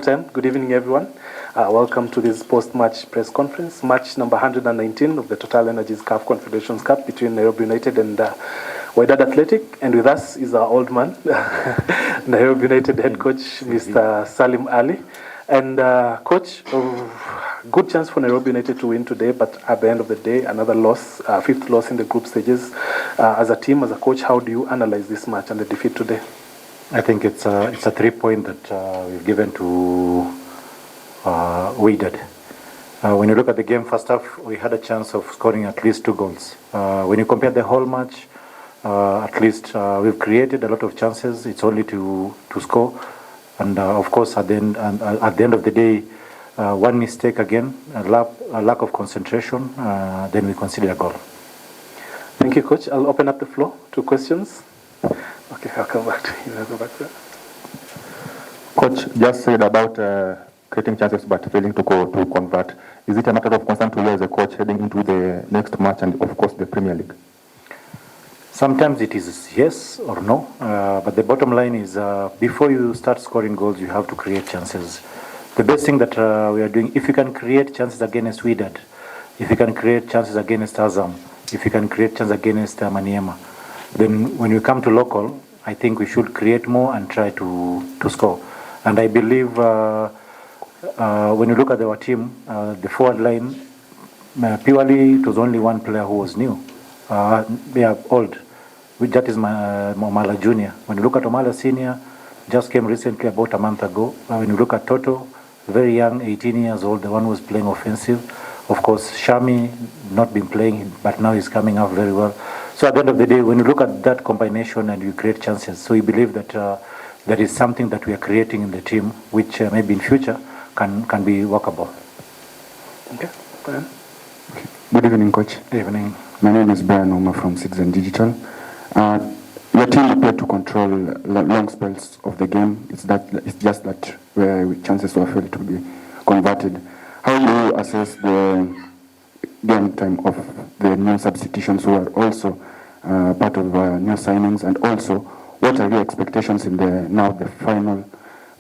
Time. Good evening, everyone. Welcome to this post-match press conference, match number 119 of the Total Energies CAF Confederations Cup between Nairobi United and Wydad Athletic. And with us is our old man, Nairobi United head coach, Mr. Salim Ali. And coach, good chance for Nairobi United to win today, but at the end of the day, another loss, fifth loss in the group stages. As a team, as a coach, how do you analyze this match and the defeat today? I think it's a 3-point that we've given to Wydad. When you look at the game, first half, we had a chance of scoring at least 2 goals. When you compare the whole match, at least we've created a lot of chances. It's only to score. And of course, at the end of the day, one mistake again, a lack of concentration, then we conceded a goal. Thank you, Coach. I'll open up the floor to questions. Okay, I'll come back to you. I'll go back there. Coach just said about creating chances but failing to convert. Is it a matter of concern to you as a coach heading into the next match and, of course, the Premier League? Sometimes it is yes or no, but the bottom line is before you start scoring goals, you have to create chances. The best thing that we are doing, if you can create chances against Wydad, if you can create chances against Azam, if you can create chances against Maniema, then when we come to local, I think we should create more and try to score. And I believe when you look at our team, the forward line, purely it was only one player who was new. They are old. That is Omala Jr. When you look at Omala Senior, just came recently about a month ago. When you look at Toto, very young, 18 years old, the one who was playing offensive. Of course, Shami, not been playing, but now he's coming up very well. So at the end of the day, when you look at that combination and you create chances, so we believe that there is something that we are creating in the team, which maybe in future can be workable. Okay, go ahead. Good evening, Coach. Good evening. My name is Brian Oma from Citizen Digital. Your team appeared to control long spells of the game. It's just that where chances were failed to be converted. How do you assess the game time of the new substitutions who are also part of new signings, and also what are your expectations in the final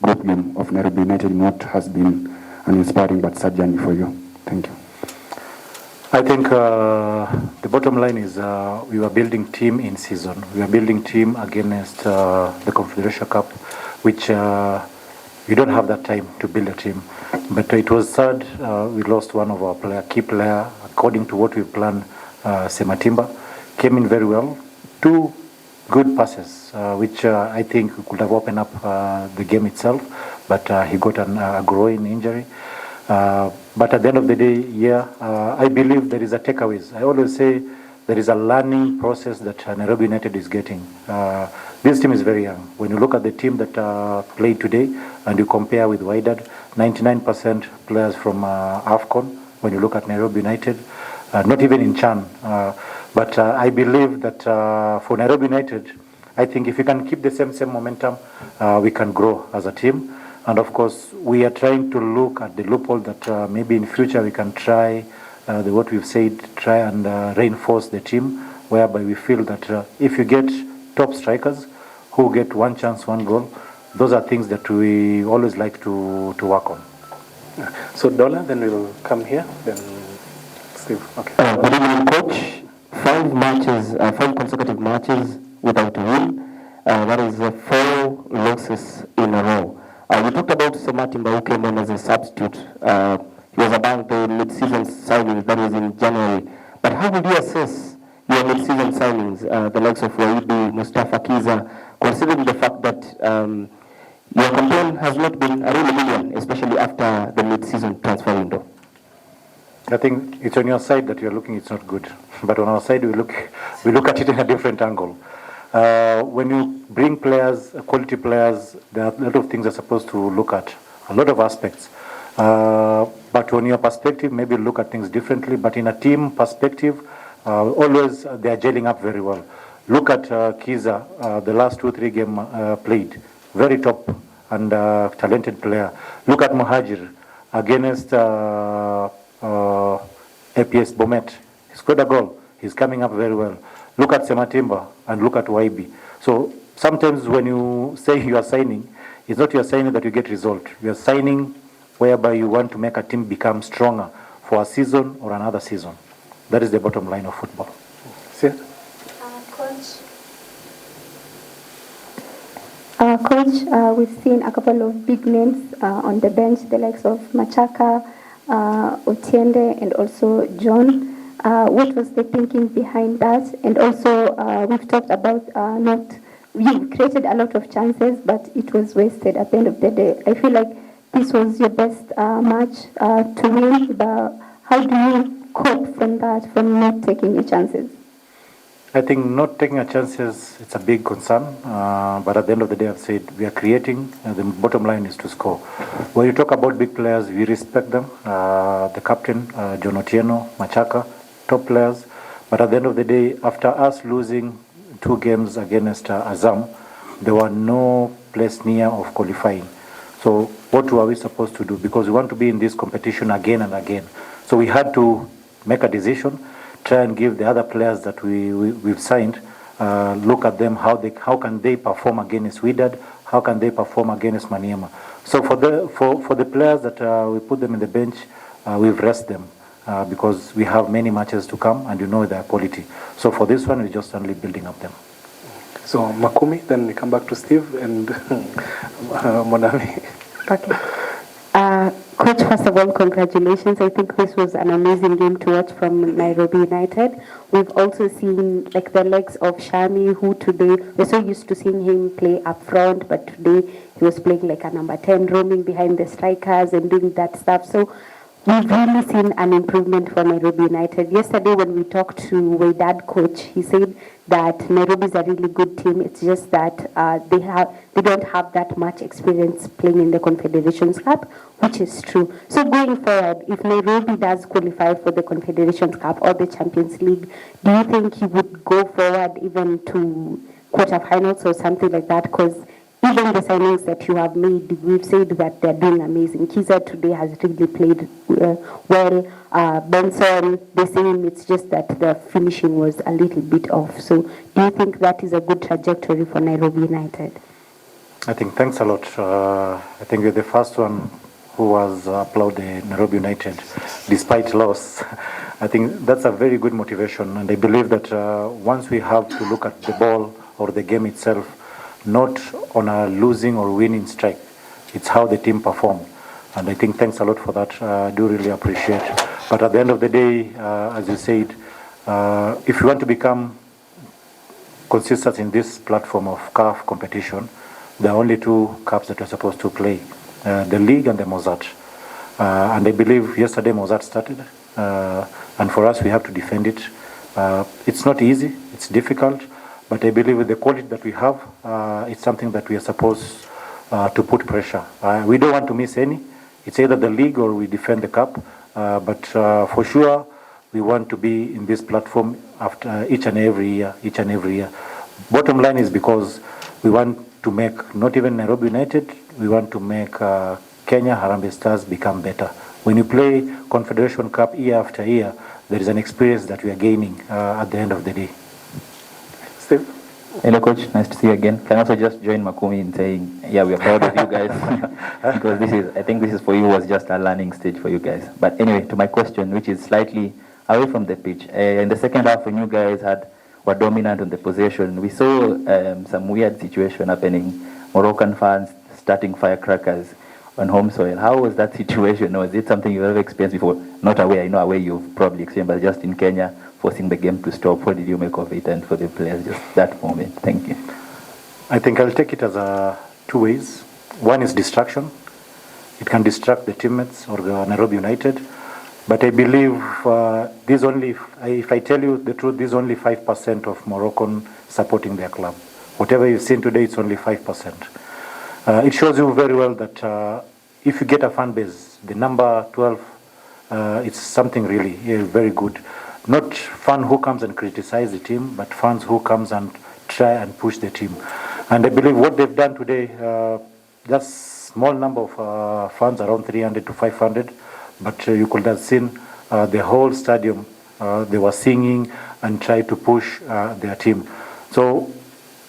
group game of Nairobi United? What has been an inspiring but sad journey for you? Thank you. I think the bottom line is we were building team in season. We are building team against the Confederation Cup, which you don't have that time to build a team. But it was sad. We lost one of our key player. According to what we planned, Sematimba came in very well. 2 good passes, which I think could have opened up the game itself. But he got a groin injury. But at the end of the day, I believe there is a takeaways. I always say there is a learning process that Nairobi United is getting. This team is very young. When you look at the team that played today and you compare with Wydad, 99% players from AFCON. When you look at Nairobi United, not even in Chan. But I believe that for Nairobi United, I think if we can keep the same momentum, we can grow as a team. And of course, we are trying to look at the loophole that maybe in future we can try what we've said, try and reinforce the team, whereby we feel that if you get top strikers who get 1 chance, 1 goal, those are things that we always like to work on. So Dola, then we will come here, then Steve. Okay. Good evening, Coach. 5 consecutive matches without a win. That is 4 losses in a row. We talked about Sematimba, who came on as a substitute. He was among the mid-season signings, that was in January. But how would you assess your mid-season signings, the likes of Waidu, Mustafa Kiza, considering the fact that your campaign has not been a real million, especially after the mid-season transfer window? I think it's on your side that you're looking, it's not good. But on our side, we look at it in a different angle. When you bring players, quality players, there are a lot of things you're supposed to look at, a lot of aspects. But on your perspective, maybe look at things differently. But in a team perspective, always they are gelling up very well. Look at Kiza, the last 2-3 games played. Very top and talented player. Look at Muhajir against APS Bomet. He scored a goal. He's coming up very well. Look at Sematimba and look at YB. So sometimes when you say you are signing, it's not you're signing that you get result. You're signing whereby you want to make a team become stronger for a season or another season. That is the bottom line of football. Coach, we've seen a couple of big names on the bench, the likes of Machaka, Otiende, and also John. What was the thinking behind that? And also, we've talked about you created a lot of chances, but it was wasted at the end of the day. I feel like this was your best match to win. How do you cope from that, from not taking your chances? I think not taking a chances, it's a big concern. But at the end of the day, I've said we are creating, and the bottom line is to score. When you talk about big players, we respect them. The captain, John Otieno, Machaka, top players. But at the end of the day, after us losing 2 games against Azam, there were no place near of qualifying. So what were we supposed to do? Because we want to be in this competition again and again. So we had to make a decision, try and give the other players that we've signed, look at them, how can they perform against Wydad, how can they perform against Maniema. So for the players that we put them in the bench, we've rested them because we have many matches to come and you know their quality. So for this one, we're just only building up them. So Makumi, then we come back to Steve and Monami. Okay. Coach, first of all, congratulations. I think this was an amazing game to watch from Nairobi United. We've also seen like the legs of Shami, who today, we're so used to seeing him play up front, but today he was playing like a number 10, roaming behind the strikers and doing that stuff. So we've really seen an improvement for Nairobi United. Yesterday when we talked to Wydad coach, he said that Nairobi is a really good team. It's just that they don't have that much experience playing in the Confederations Cup, which is true. So going forward, if Nairobi does qualify for the Confederations Cup or the Champions League, do you think he would go forward even to quarterfinals or something like that? Because even the signings that you have made, we've said that they're doing amazing. Kiza today has really played well. Benson, the same. It's just that the finishing was a little bit off. So do you think that is a good trajectory for Nairobi United? I think thanks a lot. I think you're the first one who was applauded Nairobi United despite loss. I think that's a very good motivation. And I believe that once we have to look at the ball or the game itself, not on a losing or winning strike. It's how the team performed. And I think thanks a lot for that. I do really appreciate. But at the end of the day, as you said, if you want to become consistent in this platform of CAF competition, there are only 2 cups that you're supposed to play, the league and the Mozart. And I believe yesterday Mozart started. And for us, we have to defend it. It's not easy. It's difficult. But I believe with the quality that we have, it's something that we are supposed to put pressure. We don't want to miss any. It's either the league or we defend the cup. But for sure, we want to be in this platform after each and every year. Bottom line is because we want to make not even Nairobi United, we want to make Kenya Harambee Stars become better. When you play Confederation Cup year after year, there is an experience that we are gaining at the end of the day. Steve? Hello, Coach. Nice to see you again. Can I also just join Makumi in saying, yeah, we are proud of you guys because I think this is for you was just a learning stage for you guys. But anyway, to my question, which is slightly away from the pitch. In the second half, when you guys were dominant on the possession, we saw some weird situation happening. Moroccan fans starting firecrackers on home soil. How was that situation? Was it something you've ever experienced before? Not aware, I know aware you've probably experienced, but just in Kenya, forcing the game to stop. What did you make of it and for the players, just that moment? Thank you. I think I'll take it as 2 ways. One is distraction. It can distract the teammates or the Nairobi United. But I believe if I tell you the truth, there's only 5% of Moroccan supporting their club. Whatever you've seen today, it's only 5%. It shows you very well that if you get a fan base, the number 12, it's something really very good. Not fans who comes and criticize the team, but fans who comes and try and push the team. And I believe what they've done today, just small number of fans, around 300 to 500, but you could have seen the whole stadium. They were singing and try to push their team. So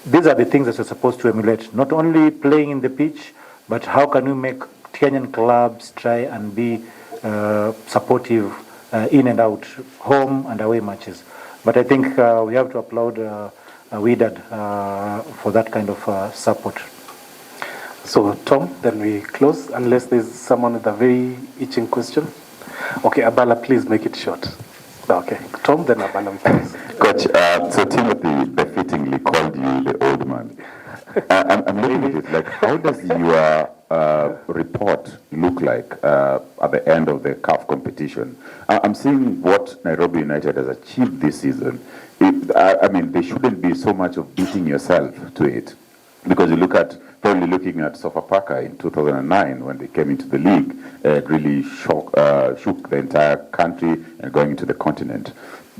these are the things that you're supposed to emulate. Not only playing in the pitch, but how can we make Kenyan clubs try and be supportive in and out, home and away matches? But I think we have to applaud WIDAD for that kind of support. So, Tom, then we close, unless there's someone with a very itching question. Okay, Abala, please make it short. Okay, Tom, then Abala, please. Coach, so Timothy befittingly called you the old man. I'm looking at it like, how does your report look like at the end of the CAF competition? I'm seeing what Nairobi United has achieved this season. I mean, there shouldn't be so much of beating yourself to it, because you look at, probably looking at Sofapaka in 2009 when they came into the league, it really shook the entire country and going into the continent.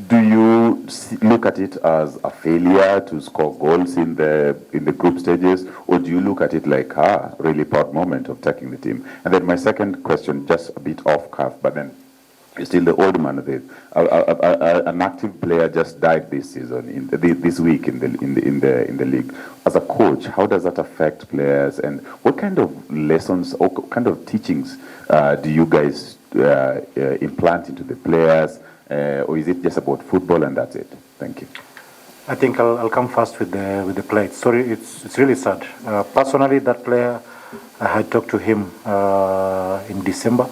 Do you look at it as a failure to score goals in the group stages, or do you look at it like really proud moment of taking the team? And then my second question, just a bit off cuff, but then you're still the old man of it. An active player just died this season, this week in the league. As a coach, how does that affect players, and what kind of lessons or kind of teachings do you guys implant into the players, or is it just about football and that's it? Thank you. I think I'll come first with the player. Sorry, it's really sad. Personally, that player, I had talked to him in December,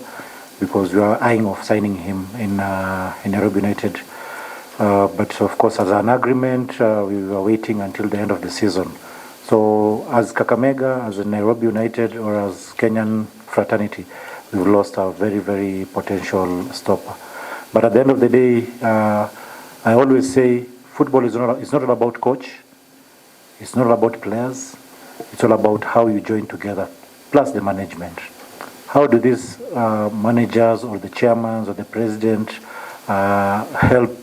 because we were eyeing of signing him in Nairobi United. But of course, as an agreement, we were waiting until the end of the season. So as Kakamega, as Nairobi United, or as Kenyan fraternity, we've lost a very, very potential stopper. But at the end of the day, I always say football is it's not all about coach. It's not all about players. It's all about how you join together, plus the management. How do these managers or the chairmans or the president help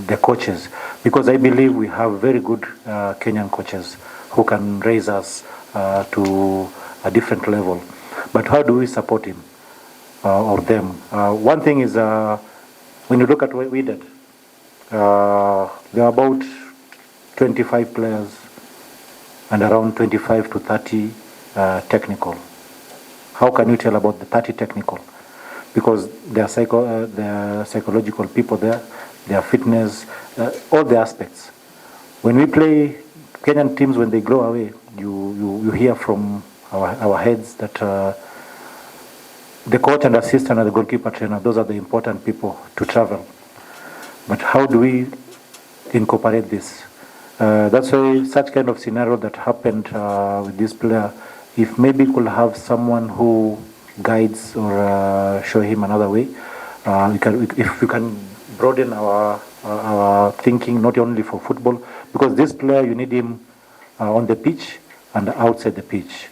the coaches? Because I believe we have very good Kenyan coaches who can raise us to a different level. But how do we support him or them? One thing is, when you look at what we did, there are about 25 players and around 25 to 30 technical. How can you tell about the 30 technical? Because there are psychological people there, their fitness, all the aspects. When we play Kenyan teams, when they go away, you hear from our heads that the coach and assistant and the goalkeeper trainer, those are the important people to travel. But how do we incorporate this? That's why such kind of scenario that happened with this player, if maybe could have someone who guides or show him another way, if we can broaden our thinking, not only for football, because this player, you need him on the pitch and outside the pitch.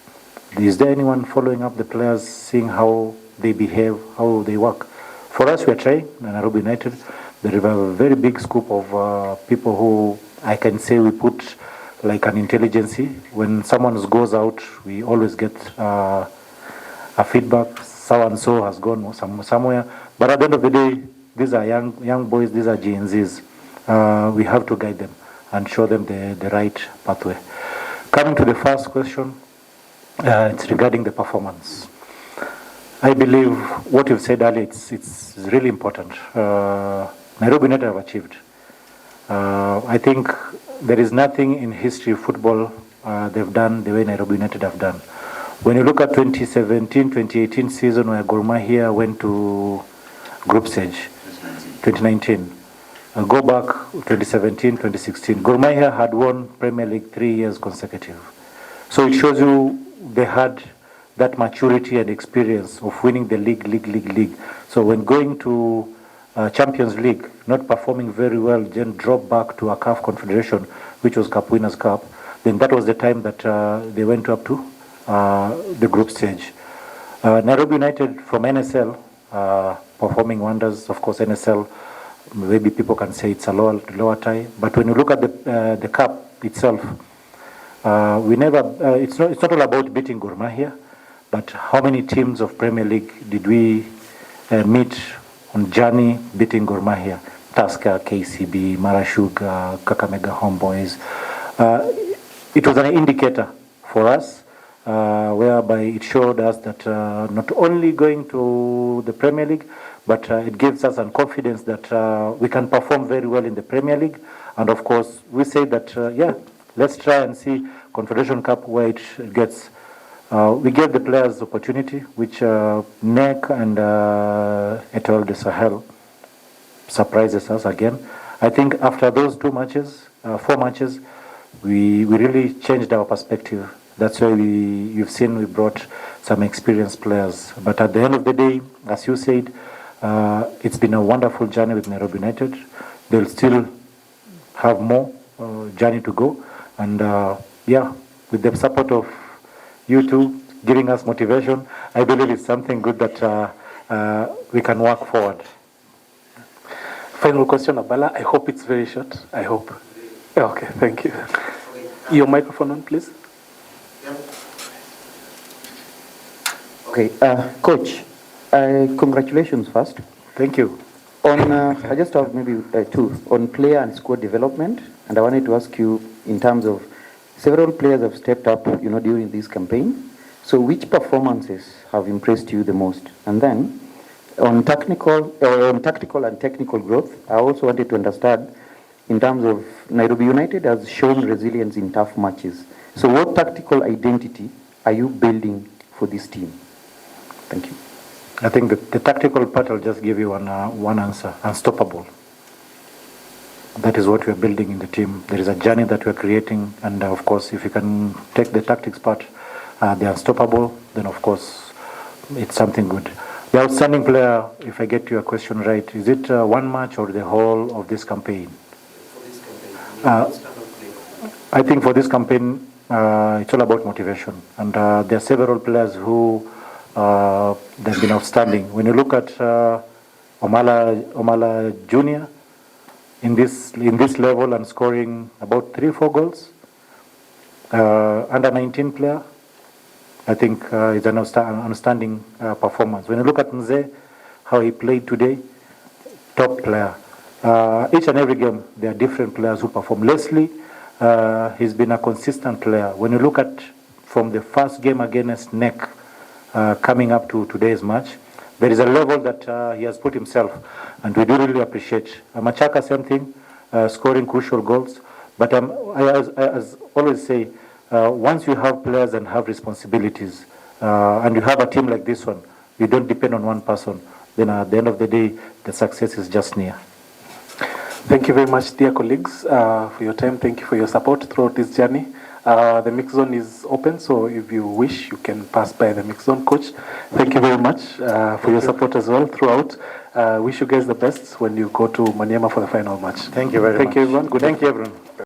Is there anyone following up the players, seeing how they behave, how they work? For us, we are trying, Nairobi United. There is a very big scoop of people who I can say we put like an intelligence. When someone goes out, we always get a feedback. So and so has gone somewhere. But at the end of the day, these are young boys. These are Gen Zs. We have to guide them and show them the right pathway. Coming to the first question, it's regarding the performance. I believe what you've said earlier, it's really important. Nairobi United have achieved. I think there is nothing in history of football they've done the way Nairobi United have done. When you look at 2017-2018 season where Gor Mahia went to group stage, 2019. Go back 2017-2016. Gor Mahia had won Premier League 3 years consecutive. So it shows you they had that maturity and experience of winning the league. So when going to Champions League, not performing very well, then drop back to a CAF Confederation, which was Cup Winners' Cup, then that was the time that they went up to the group stage. Nairobi United from NSL, performing wonders. Of course, NSL, maybe people can say it's a lower tie, but when you look at the cup itself, we never. It's not all about beating Gor Mahia, but how many teams of Premier League did we meet on journey beating Gor Mahia? Tusker, KCB, Marashuga, Kakamega Homeboys. It was an indicator for us whereby it showed us that not only going to the Premier League, but it gives us a confidence that we can perform very well in the Premier League. And of course, we say that, let's try and see Confederation Cup where it gets. We gave the players opportunity, which NEC and Etoile de Sahel surprises us again. I think after those 4 matches, we really changed our perspective. That's why you've seen we brought some experienced players. But at the end of the day, as you said, it's been a wonderful journey with Nairobi United. They'll still have more journey to go. And with the support of you two giving us motivation, I believe it's something good that we can work forward. Final question, Abala. I hope it's very short. I hope. Okay, thank you. Your microphone on, please. Okay, Coach, congratulations first. Thank you. I just have maybe two on player and squad development, and I wanted to ask you in terms of several players have stepped up, during this campaign. So, which performances have impressed you the most? And then, on tactical and technical growth, I also wanted to understand in terms of Nairobi United has shown resilience in tough matches. So, what tactical identity are you building for this team? Thank you. I think the tactical part, I'll just give you one answer: unstoppable. That is what we are building in the team. There is a journey that we are creating, and of course, if you can take the tactics part, the unstoppable, then of course, it's something good. The outstanding player, if I get your question right, is it one match or the whole of this campaign? For this campaign, I think for this campaign, it's all about motivation, and there are several players who they've been outstanding. When you look at Omala Junior in this level and scoring about 3-4 goals, under 19 player, I think it's an outstanding performance. When you look at Mzee, how he played today, top player. Each and every game, there are different players who perform. Leslie, he's been a consistent player. When you look at from the first game against NEC, coming up to today's match, there is a level that he has put himself, and we do really appreciate. Machaka, same thing, scoring crucial goals. But I always say, once you have players and have responsibilities, and you have a team like this one, you don't depend on one person, then at the end of the day, the success is just near. Thank you very much, dear colleagues, for your time. Thank you for your support throughout this journey. The mix zone is open, so if you wish, you can pass by the mix zone. Coach, thank you very much for your support as well throughout. Wish you guys the best when you go to Maniema for the final match. Thank you very much. Thank you, everyone. Good Thank you, everyone.